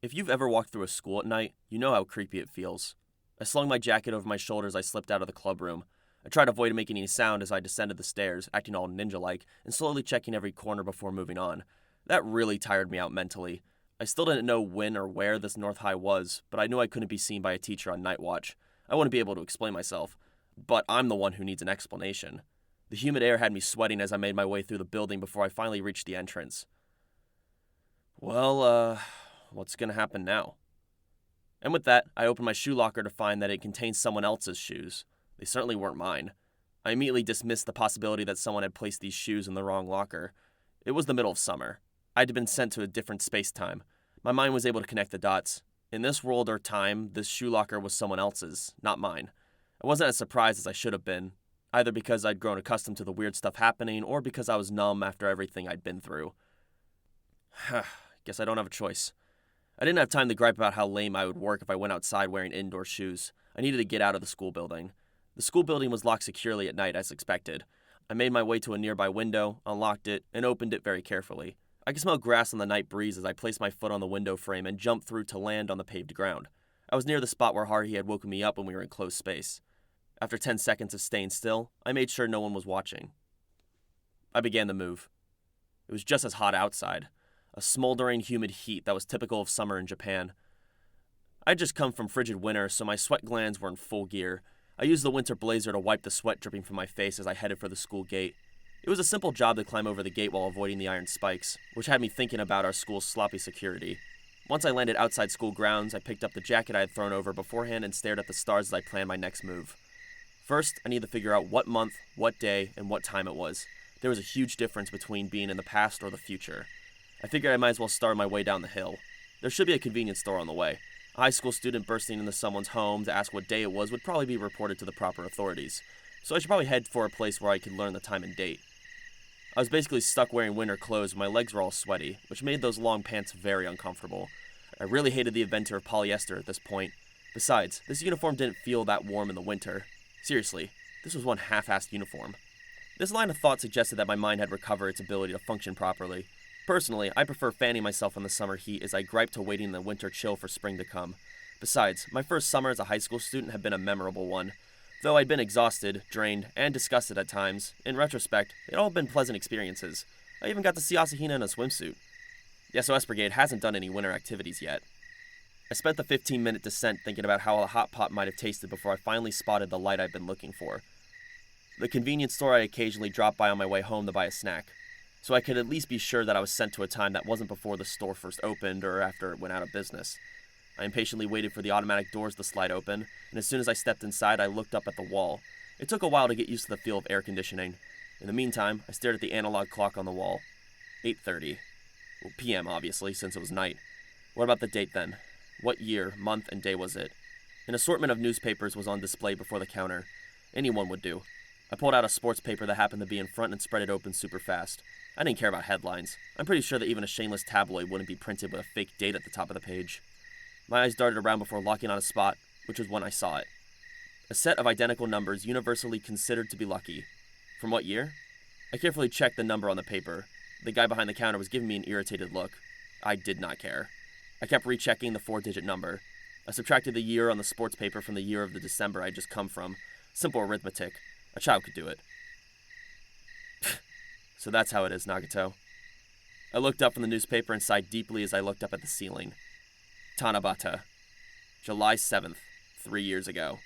If you've ever walked through a school at night, you know how creepy it feels. I slung my jacket over my shoulders as I slipped out of the clubroom. I tried to avoid making any sound as I descended the stairs, acting all ninja-like, and slowly checking every corner before moving on. That really tired me out mentally. I still didn't know when or where this North High was, but I knew I couldn't be seen by a teacher on night watch. I wouldn't be able to explain myself. But I'm the one who needs an explanation. The humid air had me sweating as I made my way through the building before I finally reached the entrance. What's gonna happen now? And with that, I opened my shoe locker to find that it contained someone else's shoes. They certainly weren't mine. I immediately dismissed the possibility that someone had placed these shoes in the wrong locker. It was the middle of summer. I had been sent to a different space-time. My mind was able to connect the dots. In this world or time, this shoe locker was someone else's, not mine. I wasn't as surprised as I should have been, either because I'd grown accustomed to the weird stuff happening or because I was numb after everything I'd been through. Guess I don't have a choice. I didn't have time to gripe about how lame I would work if I went outside wearing indoor shoes. I needed to get out of the school building. The school building was locked securely at night as expected. I made my way to a nearby window, unlocked it, and opened it very carefully. I could smell grass on the night breeze as I placed my foot on the window frame and jumped through to land on the paved ground. I was near the spot where Haruhi had woken me up when we were in closed space. After 10 seconds of staying still, I made sure no one was watching. I began to move. It was just as hot outside. A smoldering, humid heat that was typical of summer in Japan. I had just come from frigid winter, so my sweat glands were in full gear. I used the winter blazer to wipe the sweat dripping from my face as I headed for the school gate. It was a simple job to climb over the gate while avoiding the iron spikes, which had me thinking about our school's sloppy security. Once I landed outside school grounds, I picked up the jacket I had thrown over beforehand and stared at the stars as I planned my next move. First, I needed to figure out what month, what day, and what time it was. There was a huge difference between being in the past or the future. I figured I might as well start my way down the hill. There should be a convenience store on the way. A high school student bursting into someone's home to ask what day it was would probably be reported to the proper authorities, so I should probably head for a place where I could learn the time and date. I was basically stuck wearing winter clothes and my legs were all sweaty, which made those long pants very uncomfortable. I really hated the inventor of polyester at this point. Besides, this uniform didn't feel that warm in the winter. Seriously, this was one half-assed uniform. This line of thought suggested that my mind had recovered its ability to function properly. Personally, I prefer fanning myself in the summer heat as I gripe to waiting in the winter chill for spring to come. Besides, my first summer as a high school student had been a memorable one. Though I'd been exhausted, drained, and disgusted at times, in retrospect, they'd all been pleasant experiences. I even got to see Asahina in a swimsuit. The SOS Brigade hasn't done any winter activities yet. I spent the 15-minute descent thinking about how a hot pot might have tasted before I finally spotted the light I'd been looking for. The convenience store I occasionally dropped by on my way home to buy a snack, so I could at least be sure that I was sent to a time that wasn't before the store first opened or after it went out of business. I impatiently waited for the automatic doors to slide open, and as soon as I stepped inside, I looked up at the wall. It took a while to get used to the feel of air conditioning. In the meantime, I stared at the analog clock on the wall. 8:30. Well, p.m., obviously, since it was night. What about the date then? What year, month, and day was it? An assortment of newspapers was on display before the counter. Anyone would do. I pulled out a sports paper that happened to be in front and spread it open super fast. I didn't care about headlines. I'm pretty sure that even a shameless tabloid wouldn't be printed with a fake date at the top of the page. My eyes darted around before locking on a spot, which was when I saw it. A set of identical numbers universally considered to be lucky. From what year? I carefully checked the number on the paper. The guy behind the counter was giving me an irritated look. I did not care. I kept rechecking the 4-digit number. I subtracted the year on the sports paper from the year of the December I'd just come from. Simple arithmetic. A child could do it. So that's how it is, Nagato. I looked up from the newspaper and sighed deeply as I looked up at the ceiling. Tanabata. July 7th, 3 years ago.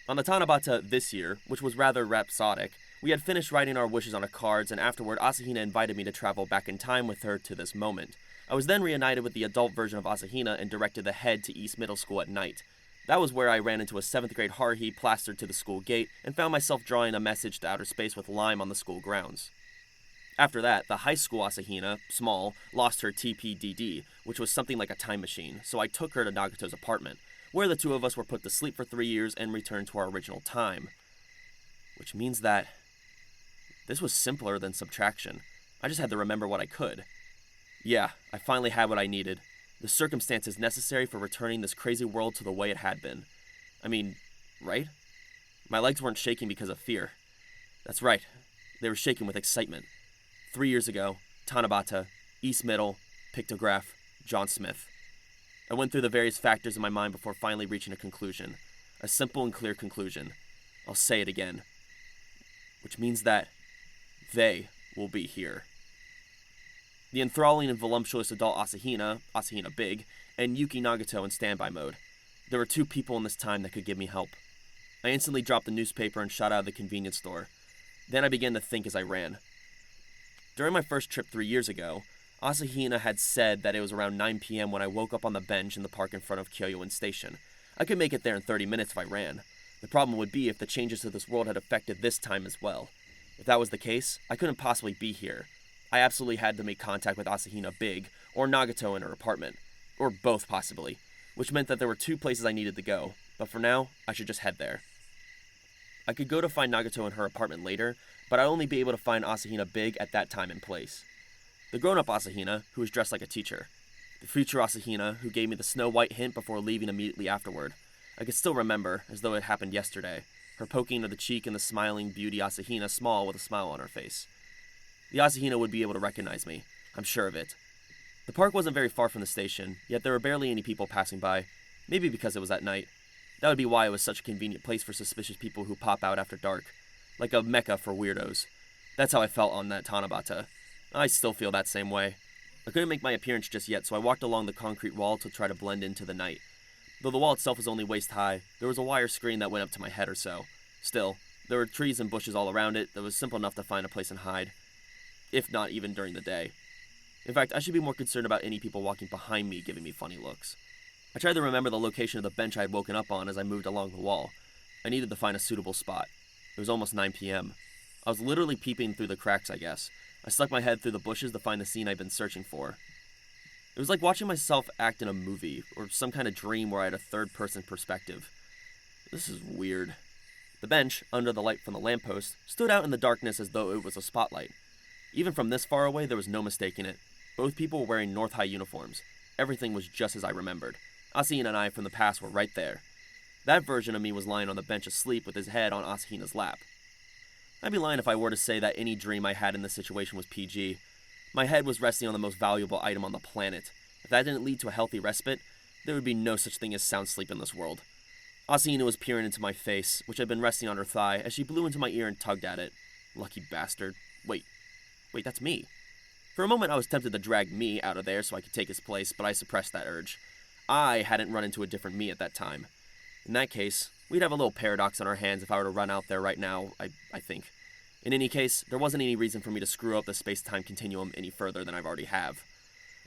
On the Tanabata this year, which was rather rhapsodic, we had finished writing our wishes on our cards, and afterward Asahina invited me to travel back in time with her to this moment. I was then reunited with the adult version of Asahina and directed the head to East Middle School at night. That was where I ran into a 7th grade Haruhi plastered to the school gate and found myself drawing a message to outer space with lime on the school grounds. After that, the high school Asahina, small, lost her TPDD, which was something like a time machine, so I took her to Nagato's apartment, where the two of us were put to sleep for 3 years and returned to our original time. Which means that this was simpler than subtraction. I just had to remember what I could. Yeah, I finally had what I needed. The circumstances necessary for returning this crazy world to the way it had been. I mean, right? My legs weren't shaking because of fear. That's right. They were shaking with excitement. 3 years ago, Tanabata, East Middle, pictograph, John Smith. I went through the various factors in my mind before finally reaching a conclusion. A simple and clear conclusion. I'll say it again. Which means that they will be here. The enthralling and voluptuous adult Asahina Big, and Yuki Nagato in standby mode. There were 2 people in this time that could give me help. I instantly dropped the newspaper and shot out of the convenience store. Then I began to think as I ran. During my first trip 3 years ago, Asahina had said that it was around 9 p.m. when I woke up on the bench in the park in front of Kyon Station. I could make it there in 30 minutes if I ran. The problem would be if the changes to this world had affected this time as well. If that was the case, I couldn't possibly be here. I absolutely had to make contact with Asahina Big, or Nagato in her apartment. Or both, possibly. Which meant that there were 2 places I needed to go, but for now, I should just head there. I could go to find Nagato in her apartment later, but I'd only be able to find Asahina Big at that time and place. The grown-up Asahina, who was dressed like a teacher. The future Asahina, who gave me the Snow White hint before leaving immediately afterward. I could still remember, as though it happened yesterday, her poking of the cheek and the smiling beauty Asahina small with a smile on her face. The Asahina would be able to recognize me. I'm sure of it. The park wasn't very far from the station, yet there were barely any people passing by. Maybe because it was at night. That would be why it was such a convenient place for suspicious people who pop out after dark. Like a mecca for weirdos. That's how I felt on that Tanabata. I still feel that same way. I couldn't make my appearance just yet, so I walked along the concrete wall to try to blend into the night. Though the wall itself was only waist high, there was a wire screen that went up to my head or so. Still, there were trees and bushes all around it that was simple enough to find a place and hide. If not even during the day. In fact, I should be more concerned about any people walking behind me giving me funny looks. I tried to remember the location of the bench I had woken up on as I moved along the wall. I needed to find a suitable spot. It was almost 9 p.m. I was literally peeping through the cracks, I guess. I stuck my head through the bushes to find the scene I'd been searching for. It was like watching myself act in a movie, or some kind of dream where I had a third-person perspective. This is weird. The bench, under the light from the lamppost, stood out in the darkness as though it was a spotlight. Even from this far away, there was no mistaking it. Both people were wearing North High uniforms. Everything was just as I remembered. Asahina and I from the past were right there. That version of me was lying on the bench asleep with his head on Asahina's lap. I'd be lying if I were to say that any dream I had in this situation was PG. My head was resting on the most valuable item on the planet. If that didn't lead to a healthy respite, there would be no such thing as sound sleep in this world. Asahina was peering into my face, which had been resting on her thigh, as she blew into my ear and tugged at it. Lucky bastard. Wait, that's me. For a moment I was tempted to drag me out of there so I could take his place, but I suppressed that urge. I hadn't run into a different me at that time. In that case, we'd have a little paradox on our hands if I were to run out there right now, I think. In any case, there wasn't any reason for me to screw up the space-time continuum any further than I've already have.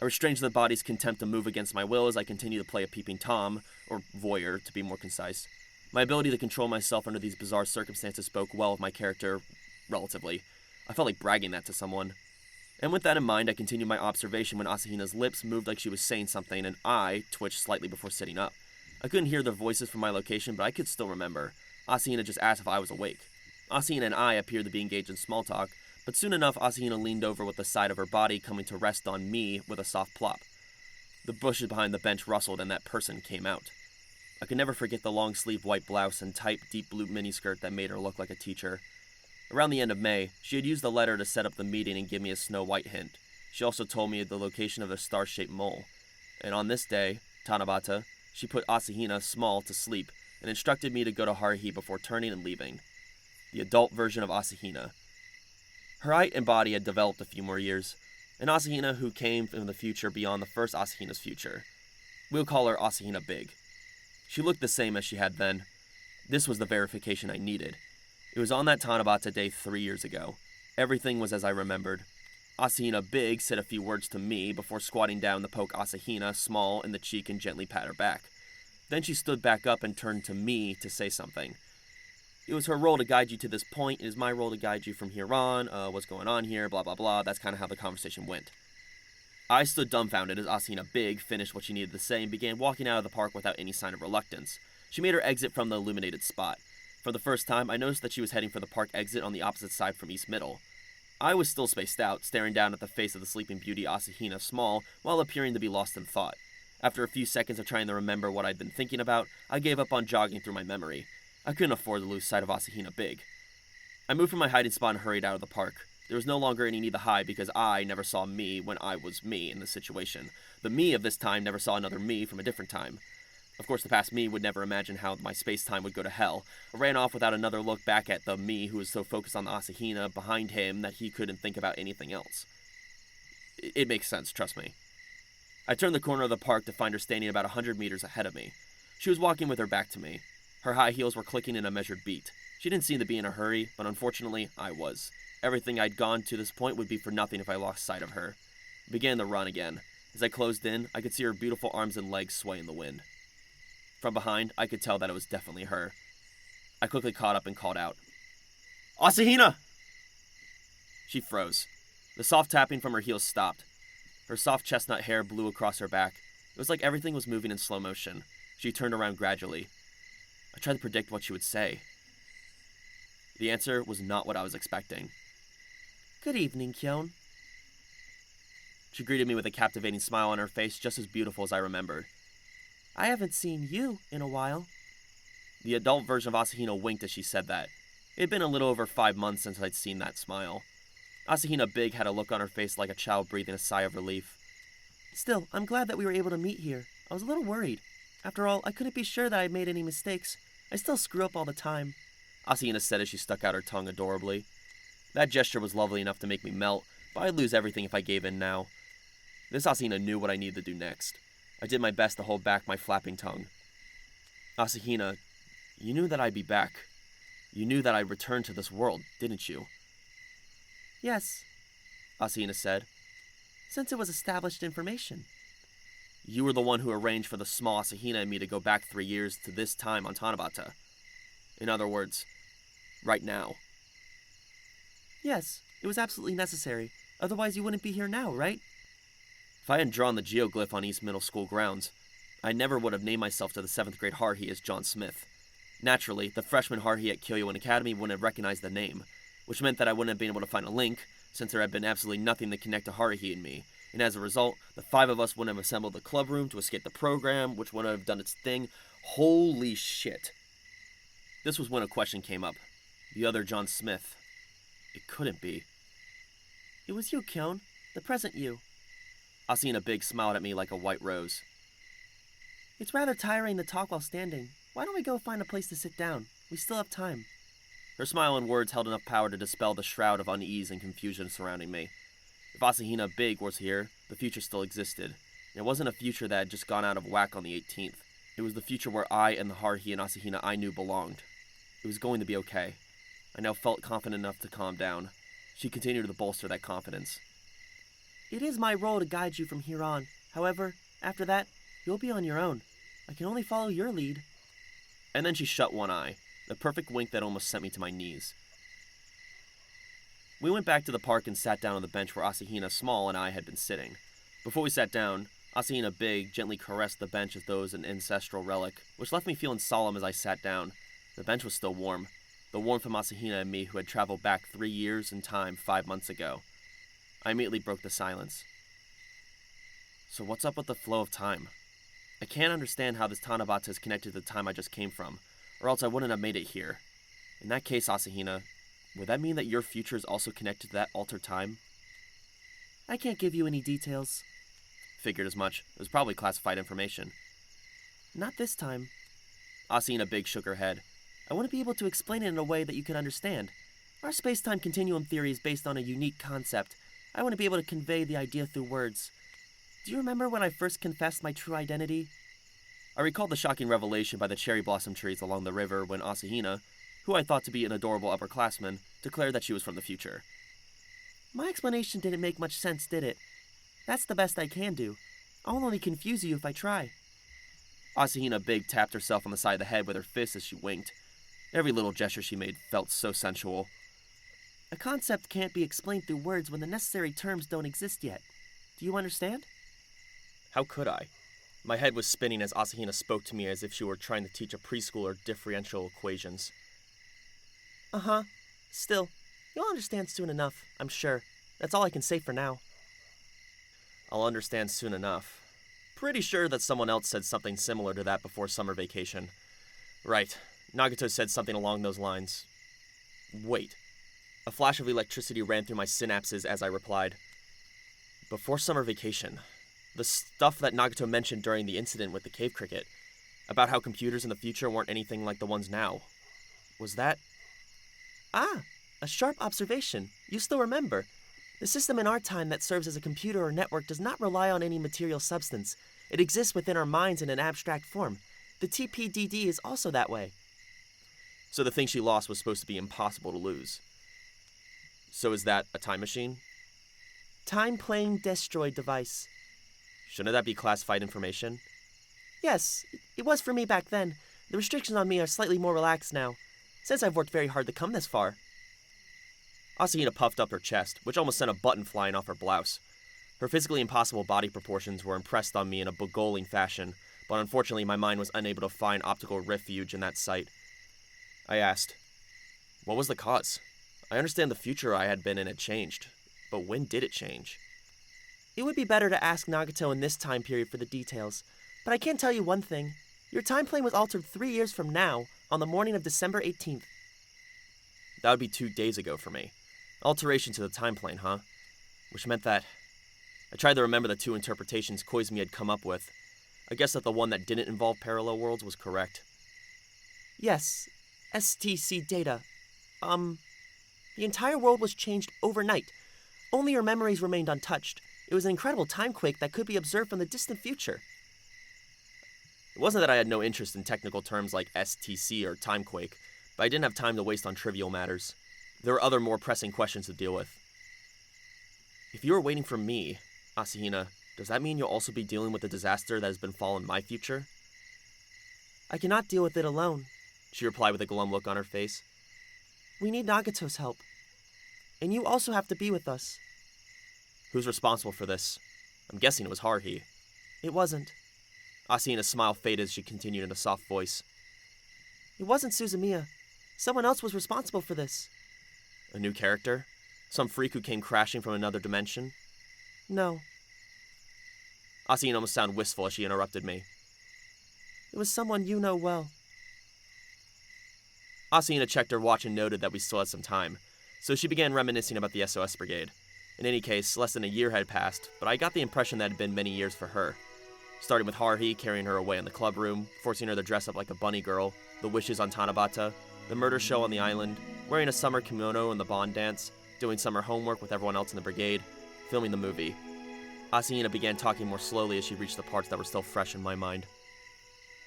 I restrained the body's contempt to move against my will as I continued to play a peeping Tom, or voyeur to be more concise. My ability to control myself under these bizarre circumstances spoke well of my character, relatively. I felt like bragging that to someone. And with that in mind, I continued my observation when Asahina's lips moved like she was saying something, and I twitched slightly before sitting up. I couldn't hear their voices from my location, but I could still remember. Asahina just asked if I was awake. Asahina and I appeared to be engaged in small talk, but soon enough Asahina leaned over with the side of her body coming to rest on me with a soft plop. The bushes behind the bench rustled and that person came out. I could never forget the long-sleeved white blouse and tight, deep blue miniskirt that made her look like a teacher. Around the end of May, she had used the letter to set up the meeting and give me a Snow White hint. She also told me the location of the star-shaped mole. And on this day, Tanabata, she put Asahina small to sleep and instructed me to go to Haruhi before turning and leaving. The adult version of Asahina. Her height and body had developed a few more years. An Asahina who came from the future beyond the first Asahina's future. We'll call her Asahina Big. She looked the same as she had then. This was the verification I needed. It was on that Tanabata day 3 years ago. Everything was as I remembered. Asahina Big said a few words to me before squatting down to poke Asahina small in the cheek and gently pat her back. Then she stood back up and turned to me to say something. It was her role to guide you to this point. It is my role to guide you from here on. What's going on here, blah, blah, blah. That's kind of how the conversation went. I stood dumbfounded as Asahina Big finished what she needed to say and began walking out of the park without any sign of reluctance. She made her exit from the illuminated spot. For the first time, I noticed that she was heading for the park exit on the opposite side from East Middle. I was still spaced out, staring down at the face of the sleeping beauty Asahina small, while appearing to be lost in thought. After a few seconds of trying to remember what I'd been thinking about, I gave up on jogging through my memory. I couldn't afford to lose sight of Asahina Big. I moved from my hiding spot and hurried out of the park. There was no longer any need to hide because I never saw me when I was me in this situation. The me of this time never saw another me from a different time. Of course, the past me would never imagine how my space-time would go to hell. I ran off without another look back at the me who was so focused on the Asahina behind him that he couldn't think about anything else. It makes sense, trust me. I turned the corner of the park to find her standing about 100 meters ahead of me. She was walking with her back to me. Her high heels were clicking in a measured beat. She didn't seem to be in a hurry, but unfortunately, I was. Everything I'd gone to this point would be for nothing if I lost sight of her. I began to run again. As I closed in, I could see her beautiful arms and legs sway in the wind. From behind, I could tell that it was definitely her. I quickly caught up and called out, "Asahina!" She froze. The soft tapping from her heels stopped. Her soft chestnut hair blew across her back. It was like everything was moving in slow motion. She turned around gradually. I tried to predict what she would say. The answer was not what I was expecting. "Good evening, Kyon." She greeted me with a captivating smile on her face, just as beautiful as I remembered. "I haven't seen you in a while." The adult version of Asahina winked as she said that. It had been a little over 5 months since I'd seen that smile. Asahina Big had a look on her face like a child breathing a sigh of relief. "Still, I'm glad that we were able to meet here. I was a little worried. After all, I couldn't be sure that I made any mistakes. I still screw up all the time," Asahina said as she stuck out her tongue adorably. That gesture was lovely enough to make me melt, but I'd lose everything if I gave in now. This Asahina knew what I needed to do next. I did my best to hold back my flapping tongue. "Asahina, you knew that I'd be back. You knew that I'd return to this world, didn't you?" "Yes," Asahina said, "since it was established information." "You were the one who arranged for the small Asahina and me to go back 3 years to this time on Tanabata. In other words, right now." "Yes, it was absolutely necessary. Otherwise you wouldn't be here now, right?" If I hadn't drawn the geoglyph on East Middle School grounds, I never would have named myself to the 7th grade Haruhi as John Smith. Naturally, the freshman Haruhi at Kyon Academy wouldn't have recognized the name, which meant that I wouldn't have been able to find a link, since there had been absolutely nothing to connect to Haruhi and me, and as a result, the 5 of us wouldn't have assembled the club room to escape the program, which wouldn't have done its thing. Holy shit. This was when a question came up. The other John Smith. It couldn't be. "It was you, Kyon. The present you." Asahina Big smiled at me like a white rose. "It's rather tiring to talk while standing. Why don't we go find a place to sit down? We still have time." Her smile and words held enough power to dispel the shroud of unease and confusion surrounding me. If Asahina Big was here, the future still existed. And it wasn't a future that had just gone out of whack on the 18th. It was the future where I and the Haruhi and Asahina I knew belonged. It was going to be okay. I now felt confident enough to calm down. She continued to bolster that confidence. "It is my role to guide you from here on. However, after that, you'll be on your own. I can only follow your lead." And then she shut one eye, the perfect wink that almost sent me to my knees. We went back to the park and sat down on the bench where Asahina Small and I had been sitting. Before we sat down, Asahina Big gently caressed the bench as though it was an ancestral relic, which left me feeling solemn as I sat down. The bench was still warm, the warmth from Asahina and me who had traveled back 3 years in time 5 months ago. I immediately broke the silence. "So what's up with the flow of time? I can't understand how this Tanabata is connected to the time I just came from, or else I wouldn't have made it here. In that case, Asahina, would that mean that your future is also connected to that altered time?" "I can't give you any details." Figured as much. It was probably classified information. "Not this time." Asahina Big shook her head. "I want to be able to explain it in a way that you can understand. Our space-time continuum theory is based on a unique concept. I want to be able to convey the idea through words. Do you remember when I first confessed my true identity?" I recalled the shocking revelation by the cherry blossom trees along the river when Asahina, who I thought to be an adorable upperclassman, declared that she was from the future. "My explanation didn't make much sense, did it? That's the best I can do. I'll only confuse you if I try." Asahina Big tapped herself on the side of the head with her fist as she winked. Every little gesture she made felt so sensual. "A concept can't be explained through words when the necessary terms don't exist yet. Do you understand?" How could I? My head was spinning as Asahina spoke to me as if she were trying to teach a preschooler differential equations. "Uh-huh. Still, you'll understand soon enough, I'm sure. That's all I can say for now." I'll understand soon enough. Pretty sure that someone else said something similar to that before summer vacation. Right. Nagato said something along those lines. Wait. A flash of electricity ran through my synapses as I replied. Before summer vacation. The stuff that Nagato mentioned during the incident with the cave cricket, about how computers in the future weren't anything like the ones now. Was that... Ah, a sharp observation. You still remember. The system in our time that serves as a computer or network does not rely on any material substance. It exists within our minds in an abstract form. The TPDD is also that way. So the thing she lost was supposed to be impossible to lose. So is that a time machine? Time-plane destroy device. Shouldn't that be classified information? Yes, it was for me back then. The restrictions on me are slightly more relaxed now, since I've worked very hard to come this far. Asahina puffed up her chest, which almost sent a button flying off her blouse. Her physically impossible body proportions were impressed on me in a beguiling fashion, but unfortunately my mind was unable to find optical refuge in that sight. I asked, what was the cause? I understand the future I had been in had changed, but when did it change? It would be better to ask Nagato in this time period for the details, but I can tell you one thing. Your time plane was altered 3 years from now, on the morning of December 18th. That would be 2 days ago for me. Alteration to the time plane, huh? Which meant that... I tried to remember the 2 interpretations Koizumi had come up with. I guess that the one that didn't involve parallel worlds was correct. Yes, STC data. The entire world was changed overnight. Only your memories remained untouched. It was an incredible timequake that could be observed from the distant future. It wasn't that I had no interest in technical terms like STC or timequake, but I didn't have time to waste on trivial matters. There were other more pressing questions to deal with. If you were waiting for me, Asahina, does that mean you'll also be dealing with the disaster that has befallen my future? I cannot deal with it alone, she replied with a glum look on her face. We need Nagato's help. And you also have to be with us. Who's responsible for this? I'm guessing it was Haruhi. It wasn't. Asahina's smile faded as she continued in a soft voice. It wasn't Suzumiya. Someone else was responsible for this. A new character? Some freak who came crashing from another dimension? No. Asahina almost sounded wistful as she interrupted me. It was someone you know well. Asahina checked her watch and noted that we still had some time, so she began reminiscing about the SOS Brigade. In any case, less than a year had passed, but I got the impression that it had been many years for her. Starting with Haruhi carrying her away in the club room, forcing her to dress up like a bunny girl, the wishes on Tanabata, the murder show on the island, wearing a summer kimono in the bond dance, doing summer homework with everyone else in the brigade, filming the movie. Asahina began talking more slowly as she reached the parts that were still fresh in my mind.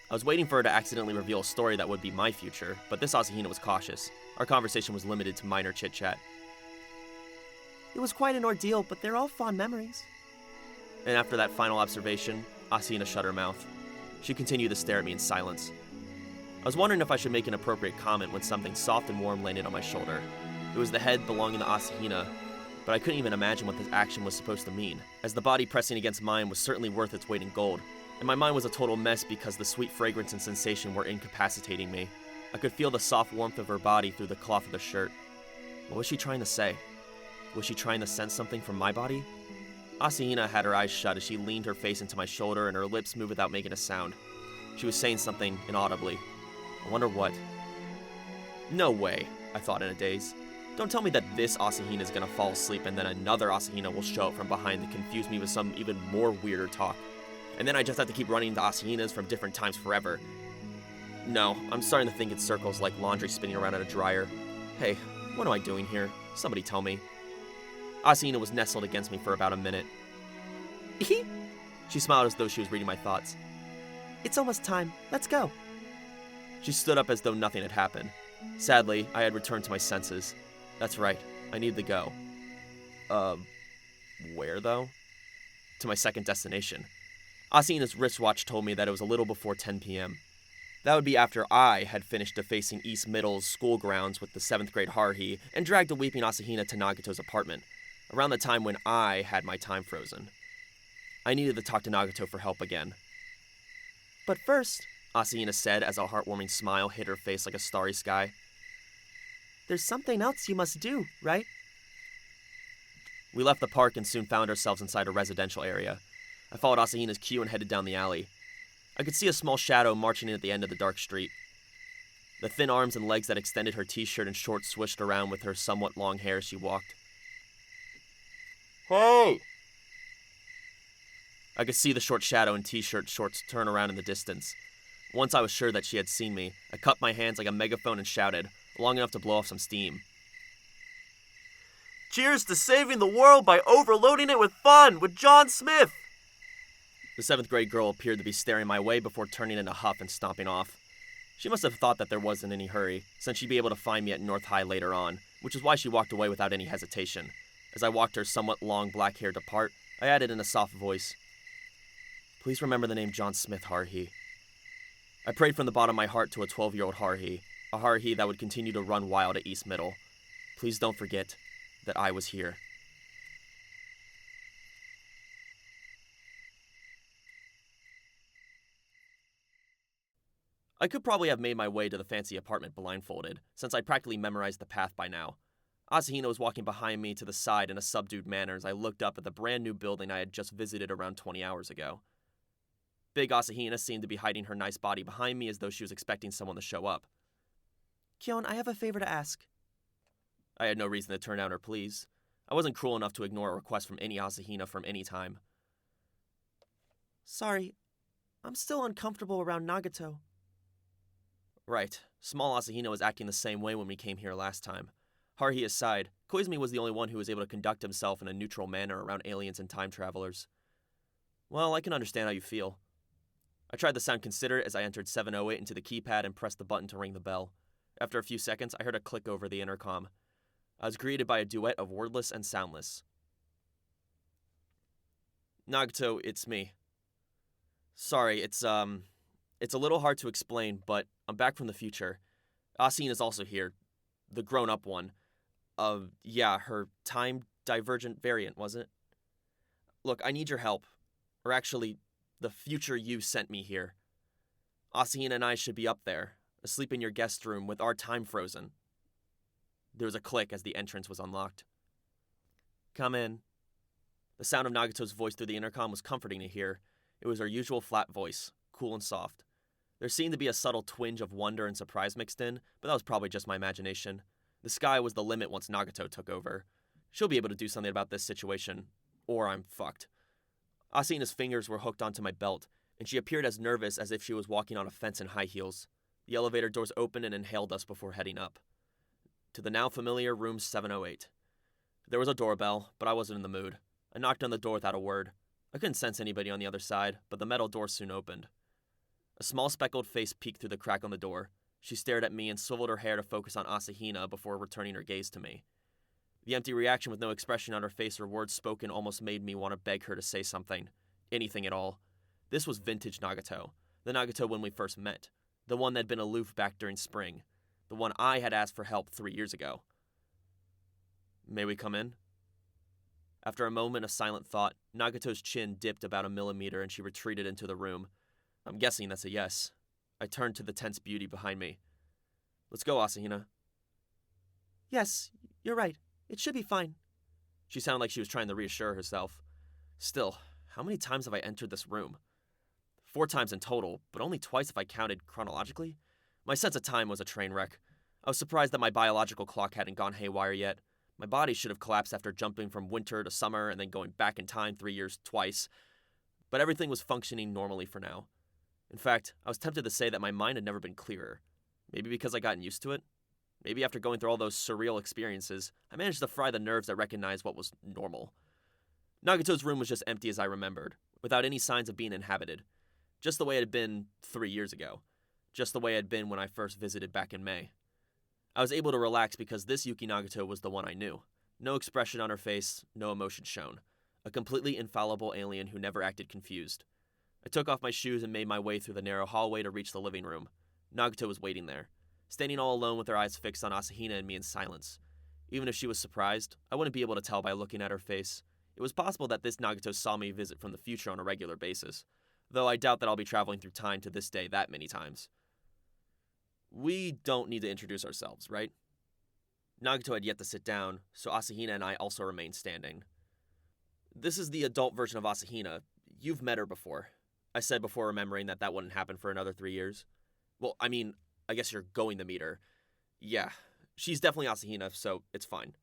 I was waiting for her to accidentally reveal a story that would be my future, but this Asahina was cautious. Our conversation was limited to minor chit-chat. It was quite an ordeal, but they're all fond memories. And after that final observation, Asahina shut her mouth. She continued to stare at me in silence. I was wondering if I should make an appropriate comment when something soft and warm landed on my shoulder. It was the head belonging to Asahina, but I couldn't even imagine what this action was supposed to mean, as the body pressing against mine was certainly worth its weight in gold, and my mind was a total mess because the sweet fragrance and sensation were incapacitating me. I could feel the soft warmth of her body through the cloth of the shirt. What was she trying to say? Was she trying to sense something from my body? Asahina had her eyes shut as she leaned her face into my shoulder and her lips moved without making a sound. She was saying something inaudibly. I wonder what. No way, I thought in a daze. Don't tell me that this Asahina is gonna fall asleep and then another Asahina will show up from behind to confuse me with some even more weirder talk. And then I just have to keep running into Asahinas from different times forever. No, I'm starting to think in circles like laundry spinning around in a dryer. Hey, what am I doing here? Somebody tell me. Asahina was nestled against me for about a minute. She smiled as though she was reading my thoughts. It's almost time. Let's go. She stood up as though nothing had happened. Sadly, I had returned to my senses. That's right, I needed to go. Where though? To my second destination. Asahina's wristwatch told me that it was a little before 10 p.m. That would be after I had finished defacing East Middle's school grounds with the 7th grade Haruhi and dragged a weeping Asahina to Nagato's apartment, around the time when I had my time frozen. I needed to talk to Nagato for help again. But first, Asahina said as a heartwarming smile hid her face like a starry sky, there's something else you must do, right? We left the park and soon found ourselves inside a residential area. I followed Asahina's cue and headed down the alley. I could see a small shadow marching in at the end of the dark street. The thin arms and legs that extended her t-shirt and shorts swished around with her somewhat long hair as she walked. "Hey!" I could see the short shadow and t-shirt shorts turn around in the distance. Once I was sure that she had seen me, I cupped my hands like a megaphone and shouted, long enough to blow off some steam. "Cheers to saving the world by overloading it with fun with John Smith!" The 7th grade girl appeared to be staring my way before turning in a huff and stomping off. She must have thought that there wasn't any hurry, since she'd be able to find me at North High later on, which is why she walked away without any hesitation. As I watched her somewhat long black hair depart, I added in a soft voice, "Please remember the name John Smith, Haruhi." I prayed from the bottom of my heart to a 12-year-old Haruhi, a Haruhi that would continue to run wild at East Middle. Please don't forget that I was here. I could probably have made my way to the fancy apartment blindfolded, since I'd practically memorized the path by now. Asahina was walking behind me to the side in a subdued manner as I looked up at the brand new building I had just visited around 20 hours ago. Big Asahina seemed to be hiding her nice body behind me as though she was expecting someone to show up. Kyon, I have a favor to ask. I had no reason to turn down her pleas. I wasn't cruel enough to ignore a request from any Asahina from any time. Sorry, I'm still uncomfortable around Nagato. Right. Small Asahina was acting the same way when we came here last time. Haruhi aside, Koizumi was the only one who was able to conduct himself in a neutral manner around aliens and time travelers. Well, I can understand how you feel. I tried to sound considerate as I entered 708 into the keypad and pressed the button to ring the bell. After a few seconds, I heard a click over the intercom. I was greeted by a duet of wordless and soundless. "Nagato, it's me. Sorry, it's a little hard to explain, but I'm back from the future. Asin is also here. The grown-up one. Yeah, her time-divergent variant, wasn't it? Look, I need your help. Or actually, the future you sent me here. Asin and I should be up there, asleep in your guest room with our time frozen." There was a click as the entrance was unlocked. "Come in." The sound of Nagato's voice through the intercom was comforting to hear. It was her usual flat voice, cool and soft. There seemed to be a subtle twinge of wonder and surprise mixed in, but that was probably just my imagination. The sky was the limit once Nagato took over. She'll be able to do something about this situation, or I'm fucked. Asina's fingers were hooked onto my belt, and she appeared as nervous as if she was walking on a fence in high heels. The elevator doors opened and inhaled us before heading up. To the now familiar room 708. There was a doorbell, but I wasn't in the mood. I knocked on the door without a word. I couldn't sense anybody on the other side, but the metal door soon opened. A small speckled face peeked through the crack on the door. She stared at me and swiveled her hair to focus on Asahina before returning her gaze to me. The empty reaction with no expression on her face or words spoken almost made me want to beg her to say something. Anything at all. This was vintage Nagato. The Nagato when we first met. The one that had been aloof back during spring. The one I had asked for help 3 years ago. "May we come in?" After a moment of silent thought, Nagato's chin dipped about a millimeter and she retreated into the room. I'm guessing that's a yes. I turned to the tense beauty behind me. "Let's go, Asahina." Yes, you're right. It should be fine. She sounded like she was trying to reassure herself. Still, how many times have I entered this room? 4 times in total, but only twice if I counted chronologically. My sense of time was a train wreck. I was surprised that my biological clock hadn't gone haywire yet. My body should have collapsed after jumping from winter to summer and then going back in time 3 years twice. But everything was functioning normally for now. In fact, I was tempted to say that my mind had never been clearer. Maybe because I'd gotten used to it? Maybe after going through all those surreal experiences, I managed to fry the nerves that recognized what was normal. Nagato's room was just empty as I remembered, without any signs of being inhabited. Just the way it had been 3 years ago. Just the way it had been when I first visited back in May. I was able to relax because this Yuki Nagato was the one I knew. No expression on her face, no emotion shown. A completely infallible alien who never acted confused. I took off my shoes and made my way through the narrow hallway to reach the living room. Nagato was waiting there, standing all alone with her eyes fixed on Asahina and me in silence. Even if she was surprised, I wouldn't be able to tell by looking at her face. It was possible that this Nagato saw me visit from the future on a regular basis, though I doubt that I'll be traveling through time to this day that many times. "We don't need to introduce ourselves, right?" Nagato had yet to sit down, so Asahina and I also remained standing. "This is the adult version of Asahina. You've met her before," I said before remembering that wouldn't happen for another 3 years. "Well, I mean, I guess you're going to meet her. Yeah, she's definitely Asahina, so it's fine.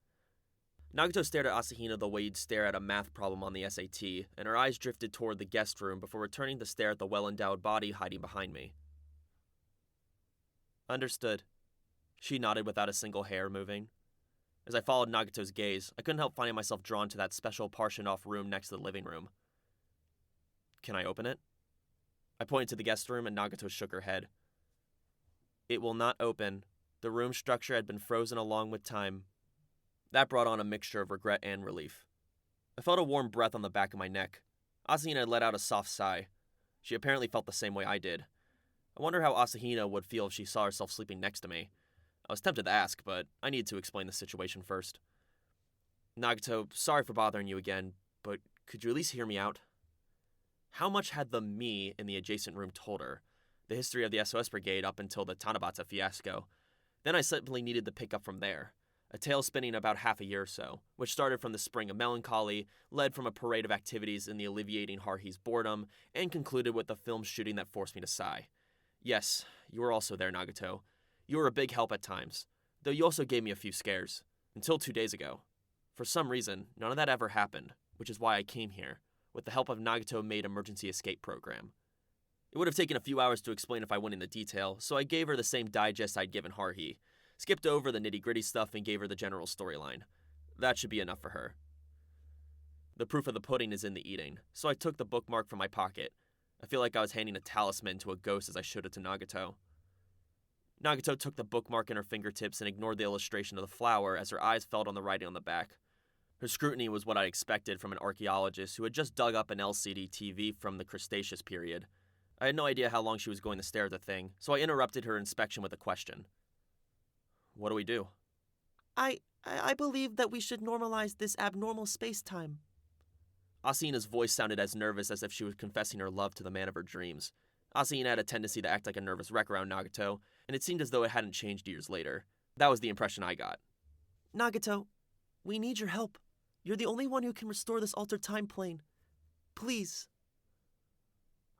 Nagato stared at Asahina the way you'd stare at a math problem on the SAT, and her eyes drifted toward the guest room before returning to stare at the well-endowed body hiding behind me. Understood. She nodded without a single hair moving. As I followed Nagato's gaze, I couldn't help finding myself drawn to that special partitioned-off room next to the living room. Can I open it? I pointed to the guest room, and Nagato shook her head. It will not open. The room structure had been frozen along with time. That brought on a mixture of regret and relief. I felt a warm breath on the back of my neck. Asahina had let out a soft sigh. She apparently felt the same way I did. I wonder how Asahina would feel if she saw herself sleeping next to me. I was tempted to ask, but I needed to explain the situation first. Nagato, sorry for bothering you again, but could you at least hear me out? How much had the me in the adjacent room told her? The history of the SOS Brigade up until the Tanabata fiasco. Then I simply needed to pick up from there. A tale spinning about half a year or so, which started from the spring of melancholy, led from a parade of activities in the alleviating Haruhi's boredom, and concluded with the film shooting that forced me to sigh. Yes, you were also there, Nagato. You were a big help at times, though you also gave me a few scares, until 2 days ago. For some reason, none of that ever happened, which is why I came here, with the help of Nagato-made emergency escape program. It would have taken a few hours to explain if I went into detail, so I gave her the same digest I'd given Haruhi, skipped over the nitty-gritty stuff and gave her the general storyline. That should be enough for her. The proof of the pudding is in the eating, so I took the bookmark from my pocket. I feel like I was handing a talisman to a ghost as I showed it to Nagato. Nagato took the bookmark in her fingertips and ignored the illustration of the flower as her eyes fell on the writing on the back. Her scrutiny was what I expected from an archaeologist who had just dug up an LCD TV from the Cretaceous period. I had no idea how long she was going to stare at the thing, so I interrupted her inspection with a question. What do we do? I believe that we should normalize this abnormal space-time. Asahina's voice sounded as nervous as if she was confessing her love to the man of her dreams. Asahina had a tendency to act like a nervous wreck around Nagato, and it seemed as though it hadn't changed years later. That was the impression I got. Nagato, we need your help. You're the only one who can restore this altered time plane. Please.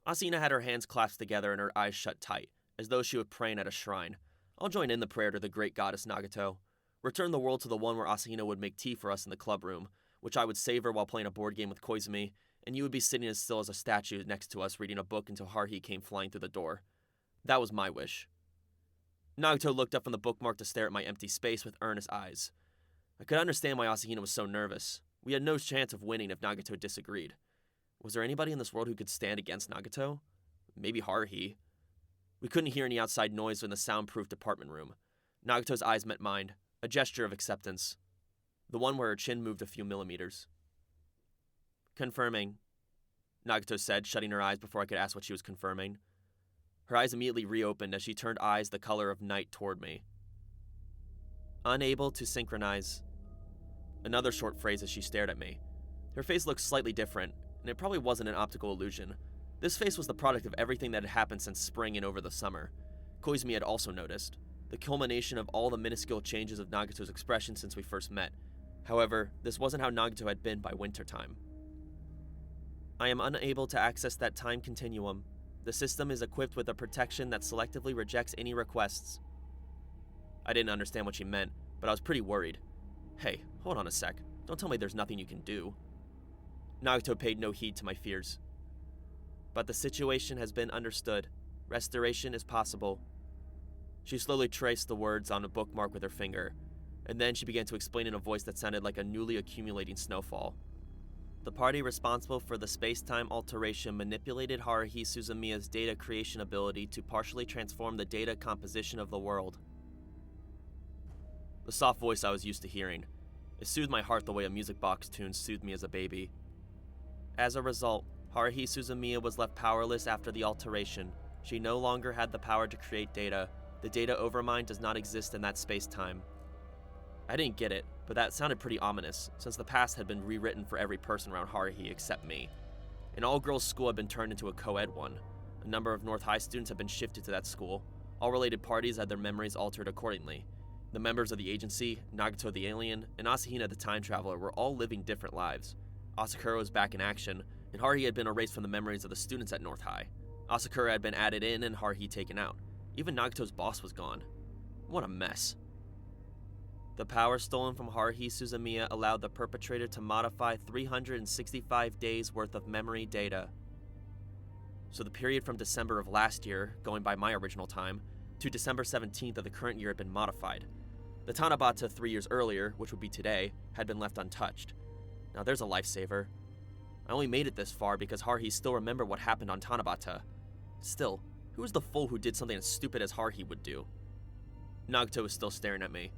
Asahina had her hands clasped together and her eyes shut tight, as though she was praying at a shrine. I'll join in the prayer to the great goddess Nagato. Return the world to the one where Asahina would make tea for us in the club room, which I would savor while playing a board game with Koizumi, and you would be sitting as still as a statue next to us reading a book until Haruhi came flying through the door. That was my wish. Nagato looked up from the bookmark to stare at my empty space with earnest eyes. I could understand why Asahina was so nervous. We had no chance of winning if Nagato disagreed. Was there anybody in this world who could stand against Nagato? Maybe Haruhi. We couldn't hear any outside noise in the soundproof department room. Nagato's eyes met mine, a gesture of acceptance. The one where her chin moved a few millimeters. Confirming, Nagato said, shutting her eyes before I could ask what she was confirming. Her eyes immediately reopened as she turned eyes the color of night toward me. Unable to synchronize. Another short phrase as she stared at me. Her face looked slightly different, and it probably wasn't an optical illusion. This face was the product of everything that had happened since spring and over the summer. Koizumi had also noticed. The culmination of all the minuscule changes of Nagato's expression since we first met. However, this wasn't how Nagato had been by wintertime. I am unable to access that time continuum. The system is equipped with a protection that selectively rejects any requests. I didn't understand what she meant, but I was pretty worried. Hey, hold on a sec. Don't tell me there's nothing you can do. Nagato paid no heed to my fears. But the situation has been understood. Restoration is possible. She slowly traced the words on a bookmark with her finger, and then she began to explain in a voice that sounded like a newly accumulating snowfall. The party responsible for the space-time alteration manipulated Haruhi Suzumiya's data creation ability to partially transform the data composition of the world. The soft voice I was used to hearing. It soothed my heart the way a music box tune soothed me as a baby. As a result, Haruhi Suzumiya was left powerless after the alteration. She no longer had the power to create data. The data overmind does not exist in that space-time. I didn't get it, but that sounded pretty ominous, since the past had been rewritten for every person around Haruhi except me. An all-girls school had been turned into a co-ed one. A number of North High students had been shifted to that school. All related parties had their memories altered accordingly. The members of the agency, Nagato the alien, and Asahina the time traveler were all living different lives. Asakura was back in action, and Haruhi had been erased from the memories of the students at North High. Asakura had been added in and Haruhi taken out. Even Nagato's boss was gone. What a mess. The power stolen from Haruhi Suzumiya allowed the perpetrator to modify 365 days worth of memory data. So the period from December of last year, going by my original time, to December 17th of the current year had been modified. The Tanabata 3 years earlier, which would be today, had been left untouched. Now there's a lifesaver. I only made it this far because Haruhi still remembered what happened on Tanabata. Still, who was the fool who did something as stupid as Haruhi would do? Nagato was still staring at me.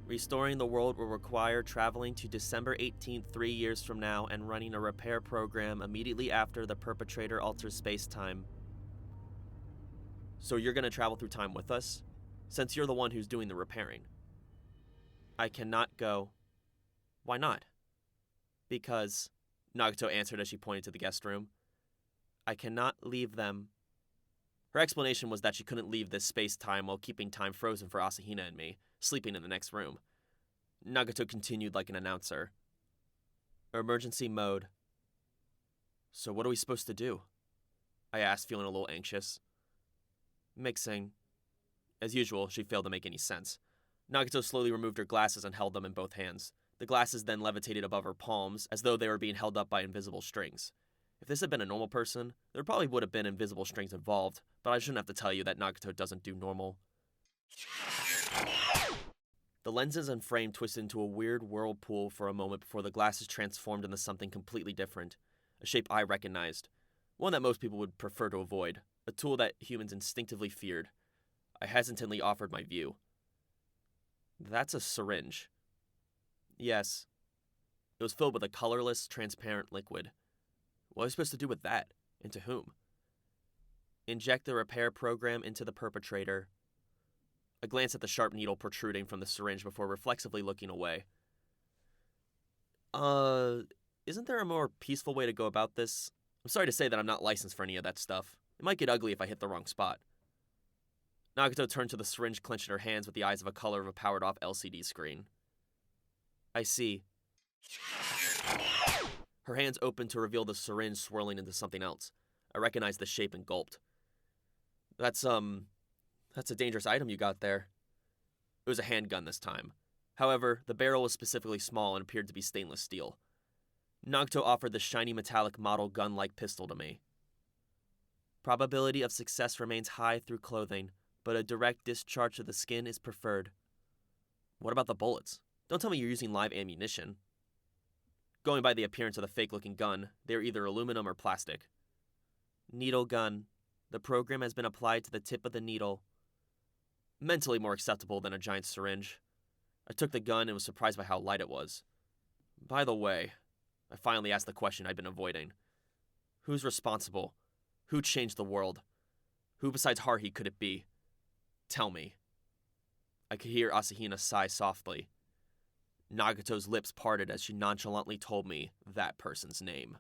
Restoring the world will require traveling to December 18th 3 years from now and running a repair program immediately after the perpetrator alters space-time. So you're gonna travel through time with us? Since you're the one who's doing the repairing. I cannot go. Why not? Because, Nagato answered as she pointed to the guest room, I cannot leave them. Her explanation was that she couldn't leave this space-time while keeping time frozen for Asahina and me, sleeping in the next room. Nagato continued like an announcer. Emergency mode. So what are we supposed to do? I asked, feeling a little anxious. Mixing. As usual, she failed to make any sense. Nagato slowly removed her glasses and held them in both hands. The glasses then levitated above her palms, as though they were being held up by invisible strings. If this had been a normal person, there probably would have been invisible strings involved, but I shouldn't have to tell you that Nagato doesn't do normal. The lenses and frame twisted into a weird whirlpool for a moment before the glasses transformed into something completely different, a shape I recognized, one that most people would prefer to avoid, a tool that humans instinctively feared. I hesitantly offered my view. That's a syringe. Yes. It was filled with a colorless, transparent liquid. What was I supposed to do with that? And to whom? Inject the repair program into the perpetrator. I glanced at the sharp needle protruding from the syringe before reflexively looking away. Isn't there a more peaceful way to go about this? I'm sorry to say that I'm not licensed for any of that stuff. It might get ugly if I hit the wrong spot. Nagato turned to the syringe clenched in her hands with the eyes of a color of a powered-off LCD screen. I see. Her hands opened to reveal the syringe swirling into something else. I recognized the shape and gulped. That's a dangerous item you got there. It was a handgun this time. However, the barrel was specifically small and appeared to be stainless steel. Nagato offered the shiny metallic model gun-like pistol to me. Probability of success remains high through clothing, but a direct discharge to the skin is preferred. What about the bullets? Don't tell me you're using live ammunition. Going by the appearance of the fake-looking gun, they're either aluminum or plastic. Needle gun. The program has been applied to the tip of the needle. Mentally more acceptable than a giant syringe. I took the gun and was surprised by how light it was. By the way, I finally asked the question I'd been avoiding. Who's responsible? Who changed the world? Who besides Haruhi could it be? Tell me. I could hear Asahina sigh softly. Nagato's lips parted as she nonchalantly told me that person's name.